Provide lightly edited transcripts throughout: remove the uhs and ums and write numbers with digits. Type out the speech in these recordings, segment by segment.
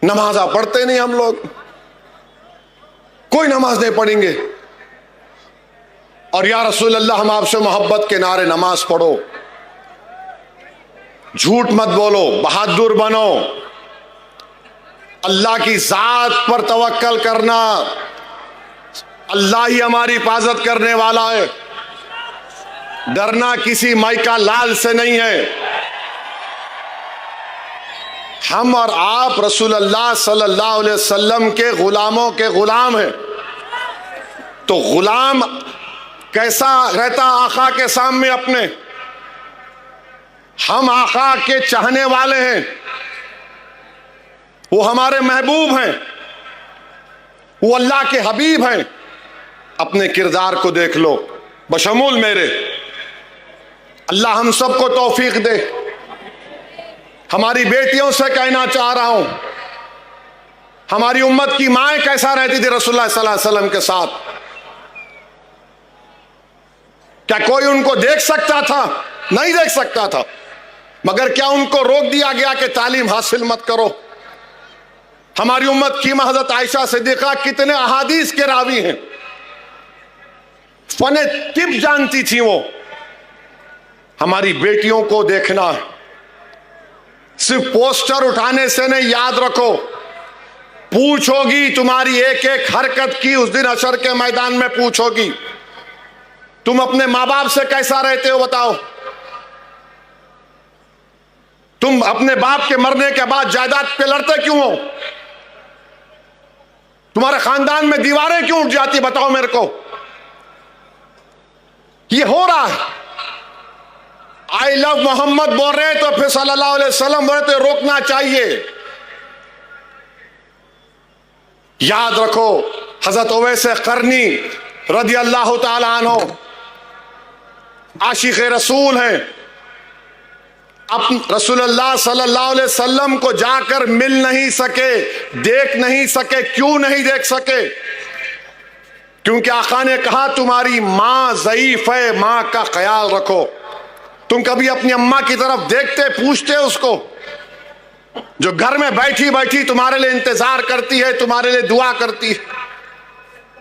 नमाजा पढ़ते नहीं हम लोग, कोई नमाज नहीं पढ़ेंगे। और या रसूल अल्लाह हम आपसे मोहब्बत के नारे नमाज पढ़ो, झूठ मत बोलो, बहादुर बनो, अल्लाह की जात पर तवक्कल करना, अल्लाह ही हमारी हिफाजत करने वाला है, डरना किसी माइका लाल से नहीं है। हम और आप रसूल अल्लाह सल्लल्लाहु अलैहि वसल्लम के गुलामों के गुलाम हैं। तो गुलाम कैसा रहता आका के सामने अपने? हम आका के चाहने वाले हैं, वो हमारे महबूब हैं, वो अल्लाह के हबीब हैं। अपने किरदार को देख लो, बशमूल मेरे। अल्लाह हम सबको तौफीक दे। हमारी बेटियों से कहना चाह रहा हूं, हमारी उम्मत की माएं कैसा रहती थी रसूलुल्लाह सल्लल्लाहु अलैहि वसल्लम के साथ? क्या कोई उनको देख सकता था? नहीं देख सकता था। मगर क्या उनको रोक दिया गया कि तालीम हासिल मत करो? हमारी उम्मत की हज़रत आयशा सिद्दीक़ा कितने अहादीस के रावी हैं, फने तिब जानती थी वो। हमारी बेटियों को देखना सिर्फ पोस्टर उठाने से नहीं, याद रखो, पूछोगी तुम्हारी एक एक हरकत की उस दिन हशर के मैदान में पूछोगी। तुम अपने माँ बाप से कैसा रहते हो बताओ? तुम अपने बाप के मरने के बाद जायदाद पे लड़ते क्यों हो? तुम्हारे खानदान में दीवारें क्यों उठ जाती बताओ मेरे को? ये हो रहा है। आई लव मोहम्मद बोल रहे तो फिर सल्लल्लाहु अलैहि वसल्लम बोल रहे तो रोकना चाहिए। याद रखो, हजरत उवैस करनी रदी अल्लाह ताला अन्हु आशिक रसूल हैं। अब रसूलुल्लाह सल्लल्लाहु अलैहि वसल्लम को जाकर मिल नहीं सके, देख नहीं सके। क्यों नहीं देख सके? क्योंकि आका ने कहा तुम्हारी मां ज़ईफ है, मां का ख्याल रखो। तुम कभी अपनी अम्मा की तरफ देखते, पूछते उसको, जो घर में बैठी बैठी तुम्हारे लिए इंतजार करती है, तुम्हारे लिए दुआ करती है।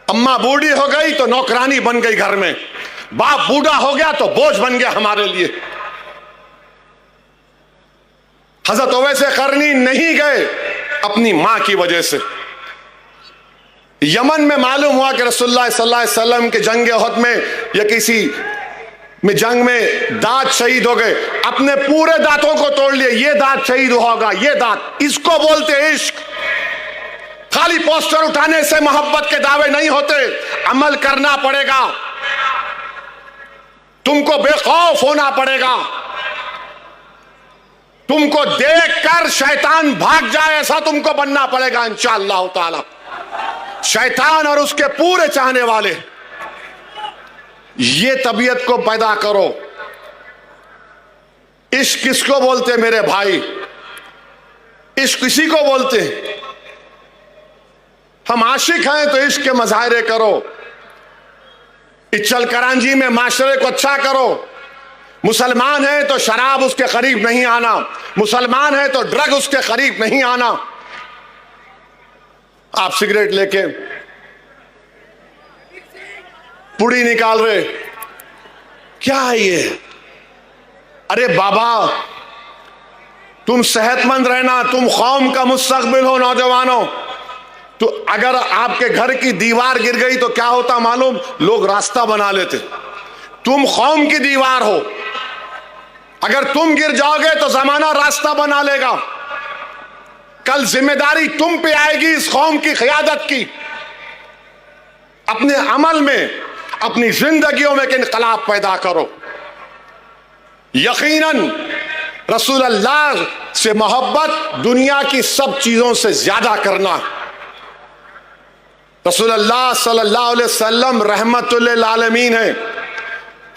अम्मा बूढ़ी हो गई तो नौकरानी बन गई घर में, बाप बूढ़ा हो गया तो बोझ बन गया हमारे लिए। हजरत उवैस करनी नहीं गए अपनी मां की वजह से। यमन में मालूम हुआ कि रसूलुल्लाह सल्लल्लाहु अलैहि वसल्लम के जंग उहद में या किसी में जंग में दांत शहीद हो गए, अपने पूरे दांतों को तोड़ लिए। ये दांत शहीद होगा, ये दांत, इसको बोलते इश्क। खाली पोस्टर उठाने से मोहब्बत के दावे नहीं होते, अमल करना पड़ेगा। तुमको बेखौफ होना पड़ेगा। तुमको देखकर शैतान भाग जाए ऐसा तुमको बनना पड़ेगा इंशाअल्लाह ताला। शैतान और उसके पूरे चाहने वाले, ये तबीयत को पैदा करो। इश्क किसको बोलते मेरे भाई? इश्क किसी को बोलते? हम आशिक हैं तो इश्क के मजाहरे करो। इचल करांजी में माशरे को अच्छा करो। मुसलमान है तो शराब उसके करीब नहीं आना, मुसलमान है तो ड्रग उसके करीब नहीं आना। आप सिगरेट लेके पुड़ी निकाल रहे, क्या है ये? अरे बाबा, तुम सेहतमंद रहना, तुम कौम का मुस्तकबिल हो नौजवानों। तो अगर आपके घर की दीवार गिर गई तो क्या होता मालूम? लोग रास्ता बना लेते। तुम कौम की दीवार हो, अगर तुम गिर जाओगे तो जमाना रास्ता बना लेगा। कल जिम्मेदारी तुम पे आएगी इस कौम की क़यादत की। अपने अमल में, अपनी जिंदगियों में इनकलाब पैदा करो। यकीनन रसूल अल्लाह से मोहब्बत दुनिया की सब चीजों से ज्यादा करना। रसूल अल्लाह सल्लल्लाहु अलैहि वसल्लम रहमतुल लिल आलमीन है।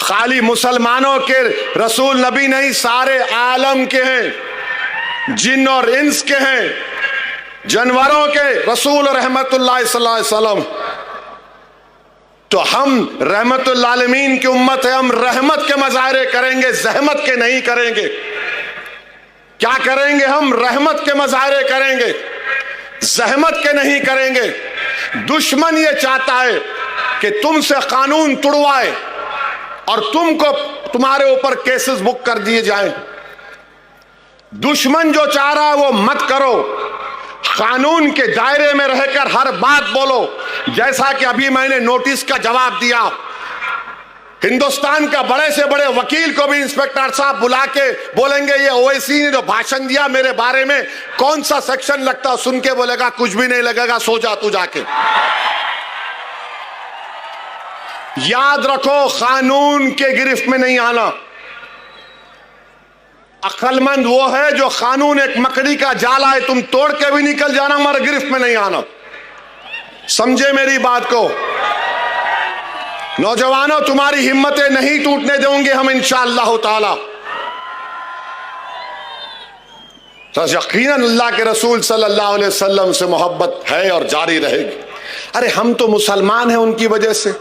खाली मुसलमानों के रसूल नबी नहीं, सारे आलम के हैं, जिन और इंस के हैं, जानवरों के रसूल रहमतुल्लाह सल्लल्लाहु अलैहि वसल्लम। तो हम रहमतुल आलमीन की उम्मत है, हम रहमत के मजाहरे करेंगे, जहमत के नहीं करेंगे। क्या करेंगे? हम रहमत के मजाहरे करेंगे। जहमत के नहीं करेंगे। दुश्मन ये चाहता है कि तुमसे कानून तुड़वाए और तुमको तुम्हारे ऊपर केसेस बुक कर दिए जाएं। दुश्मन जो चाह रहा है वो मत करो, कानून के दायरे में रहकर हर बात बोलो। जैसा कि अभी मैंने नोटिस का जवाब दिया, हिंदुस्तान का बड़े से बड़े वकील को भी इंस्पेक्टर साहब बुला के बोलेंगे ये ओवैसी ने जो भाषण दिया मेरे बारे में कौन सा सेक्शन लगता, सुन के बोलेगा कुछ भी नहीं लगेगा, सो जा तू जाके। याद रखो, कानून के गिरफ्त में नहीं आना। अक्लमंद वो है जो कानून एक मकड़ी का जाला है, तुम तोड़ के भी निकल जाना मगर गिरफ्त में नहीं आना। समझे मेरी बात को? नौजवानों, तुम्हारी हिम्मतें नहीं टूटने देंगे हम इंशाअल्लाह ताला। यकीनन अल्लाह के रसूल सल्लल्लाहु अलैहि वसल्लम से मोहब्बत है और जारी रहेगी। अरे हम तो मुसलमान हैं उनकी वजह से।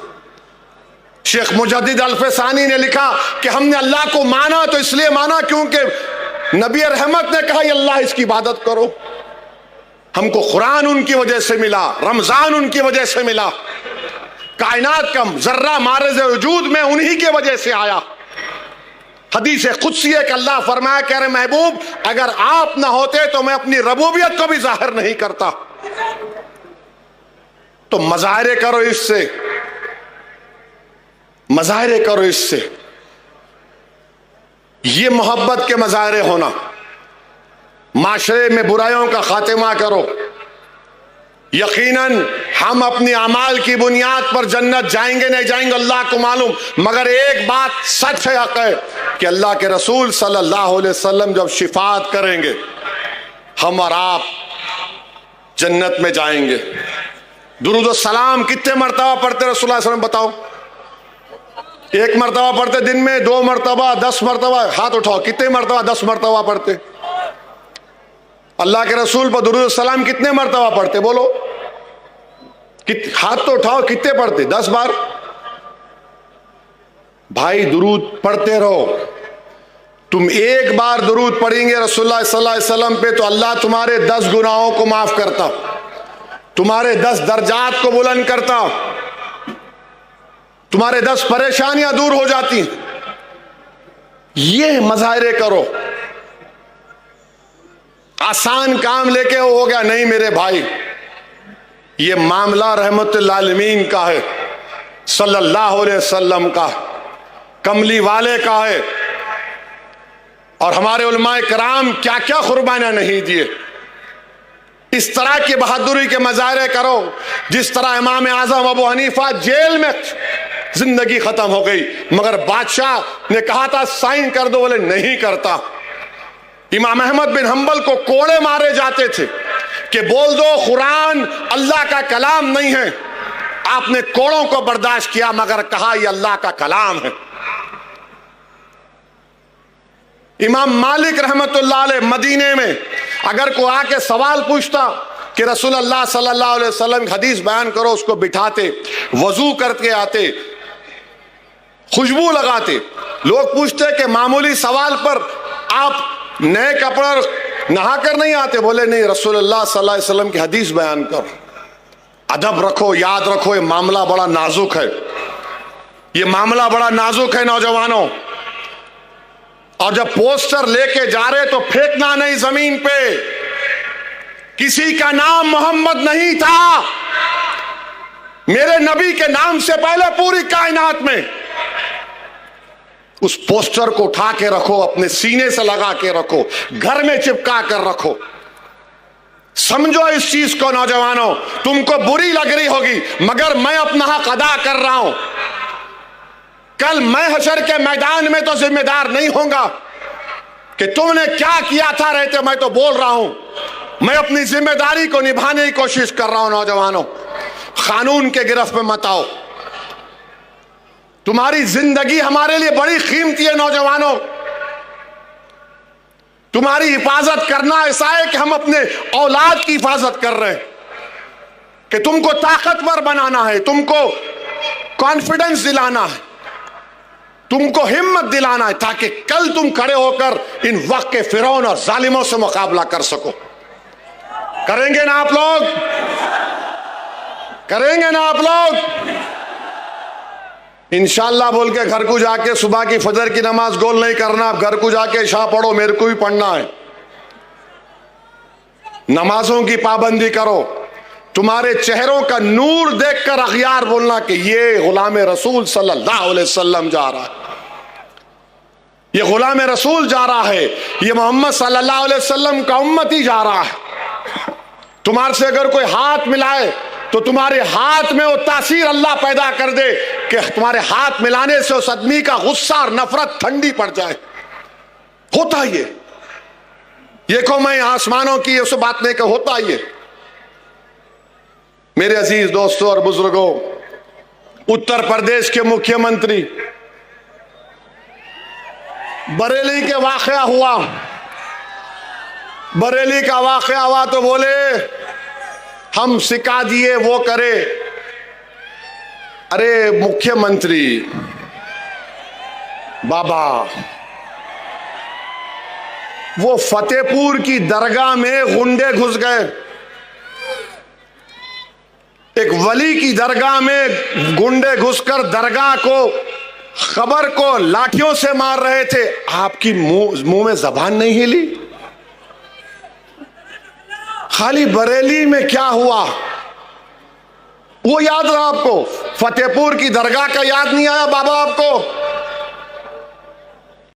शेख मुजद्दिद अल-फसानी ने लिखा कि हमने अल्लाह को माना तो इसलिए माना क्योंकि नबी रहमत ने कहा अल्लाह इसकी इबादत करो। हमको कुरान उनकी वजह से मिला, रमजान उनकी वजह से मिला, कायनात का जर्रा मारज़ वजूद में उन्हीं के वजह से आया। हदीस कुदसी है कि अल्लाह फरमाया कह रहे महबूब अगर आप ना होते तो मैं अपनी रबूबियत को भी जाहिर नहीं करता। तो मज़ाहिरे करो इससे, मज़ाहिरे करो इससे। ये मोहब्बत के मज़ाहिरे होना। माशरे में बुराइयों का खात्मा करो। यकीनन हम अपनी अमाल की बुनियाद पर जन्नत जाएंगे नहीं जाएंगे अल्लाह को मालूम, मगर एक बात सच है, हक है कि अल्लाह के रसूल सल्लल्लाहु अलैहि वसल्लम जब शिफात करेंगे हम और आप जन्नत में जाएंगे। दुरूद व सलाम कितने मरतबा पढ़ते रसूलुल्लाह सल्लल्लाहु अलैहि वसल्लम बताओ? एक मरतबा पढ़ते दिन में, 2 मरतबा, 10 मरतबा? हाथ उठाओ, कितने मरतबा? 10 मरतबा पढ़ते। अल्लाह के रसूल पर दुरूद सलाम कितने मरतबा पढ़ते बोलो? हाथ तो उठाओ, कितने पढ़ते? 10 बार। भाई दुरूद पढ़ते रहो। तुम एक बार दुरूद पढ़ेंगे रसूलुल्लाह सल्लल्लाहु अलैहि वसल्लम पे तो अल्लाह तुम्हारे 10 गुनाहों को माफ करता, तुम्हारे 10 दर्जात को बुलंद करता, तुम्हारे 10 परेशानियां दूर हो जाती। ये मज़ाहिरे करो। आसान काम लेके हो गया नहीं मेरे भाई, ये मामला रहमतुल आलमीन का है, सल्लल्लाहु अलैहि वसल्लम का, कमली वाले का है। और हमारे उलमाए कराम क्या क्या कुर्बानियां नहीं दिए। इस तरह की बहादुरी के मज़ाहिरे करो जिस तरह इमाम आज़म अबू हनीफा जेल में जिंदगी खत्म हो गई मगर बादशाह ने कहा था साइन कर दो, बोले नहीं करता। इमाम अहमद बिन हंबल को कोड़े मारे जाते थे कि बोल दो कुरान अल्लाह का कलाम नहीं है। आपने कोड़ों को बर्दाश्त किया मगर कहा यह अल्लाह का कलाम है। इमाम मालिक रहमतुल्लाह अलैह मदीने में अगर कोई आके सवाल पूछता कि रसूलुल्लाह सल्लल्लाहु अलैहि वसल्लम की हदीस बयान करो, उसको बिठाते, वजू करके आते, खुशबू लगाते। लोग पूछते कि मामूली सवाल पर आप नए कपड़े नहा कर नहीं आते? बोले नहीं, रसूलुल्लाह सल्लल्लाहु अलैहि वसल्लम की हदीस बयान करो। अदब रखो, याद रखो, ये मामला बड़ा नाजुक है, ये मामला बड़ा नाजुक है नौजवानों। और जब पोस्टर लेके जा रहे तो फेंकना नहीं जमीन पे। किसी का नाम मोहम्मद नहीं था, मेरे नबी के नाम से पहले पूरी कायनात में। उस पोस्टर को उठा के रखो, अपने सीने से लगा के रखो, घर में चिपका कर रखो। समझो इस चीज को नौजवानों, तुमको बुरी लग रही होगी मगर मैं अपना हक अदा कर रहा हूं। कल मैं हशर के मैदान में तो जिम्मेदार नहीं होगा कि तुमने क्या किया था रहते, मैं तो बोल रहा हूं मैं अपनी जिम्मेदारी को निभाने की कोशिश कर रहा हूं। नौजवानों, कानून के गिरफ्त में मत आओ। तुम्हारी जिंदगी हमारे लिए बड़ी कीमती है नौजवानों। तुम्हारी हिफाजत करना ऐसा है कि हम अपने औलाद की हिफाजत कर रहे हैं, कि तुमको ताकतवर बनाना है, तुमको कॉन्फिडेंस दिलाना है, तुमको हिम्मत दिलाना है ताकि कल तुम खड़े होकर इन वक्त के फिरौन और जालिमों से मुकाबला कर सको। करेंगे ना आप लोग? करेंगे ना आप लोग? इंशाअल्लाह बोल के घर को जाके सुबह की फजर की नमाज गोल नहीं करना। आप घर को जाके शाह पढ़ो, मेरे को भी पढ़ना है। नमाजों की पाबंदी करो। तुम्हारे चेहरों का नूर देखकर अखियार बोलना कि ये गुलाम रसूल सल्लल्लाहु अलैहि वसल्लम जा रहा है, ये गुलाम रसूल जा रहा है, ये मोहम्मद सल्लल्लाहु अलैहि वसल्लम का उम्मती जा रहा है। तुम्हारे से अगर कोई हाथ मिलाए तो तुम्हारे हाथ में वो तासीर अल्लाह पैदा कर दे कि तुम्हारे हाथ मिलाने से उस आदमी का गुस्सा और नफरत ठंडी पड़ जाए। होता ये को मैं आसमानों की उस बात नहीं, का होता ये। मेरे अजीज दोस्तों और बुजुर्गों, उत्तर प्रदेश के मुख्यमंत्री, बरेली के वाकया हुआ, बरेली का वाकया हुआ तो बोले हम सिखा दिए वो करे। अरे मुख्यमंत्री बाबा, वो फतेहपुर की दरगाह में गुंडे घुस गए। एक वली की दरगाह में गुंडे घुसकर दरगाह को, खबर को लाठियों से मार रहे थे। आपकी मुंह में जबान नहीं हिली? खाली बरेली में क्या हुआ वो याद रहा आपको? फतेहपुर की दरगाह का याद नहीं आया बाबा आपको?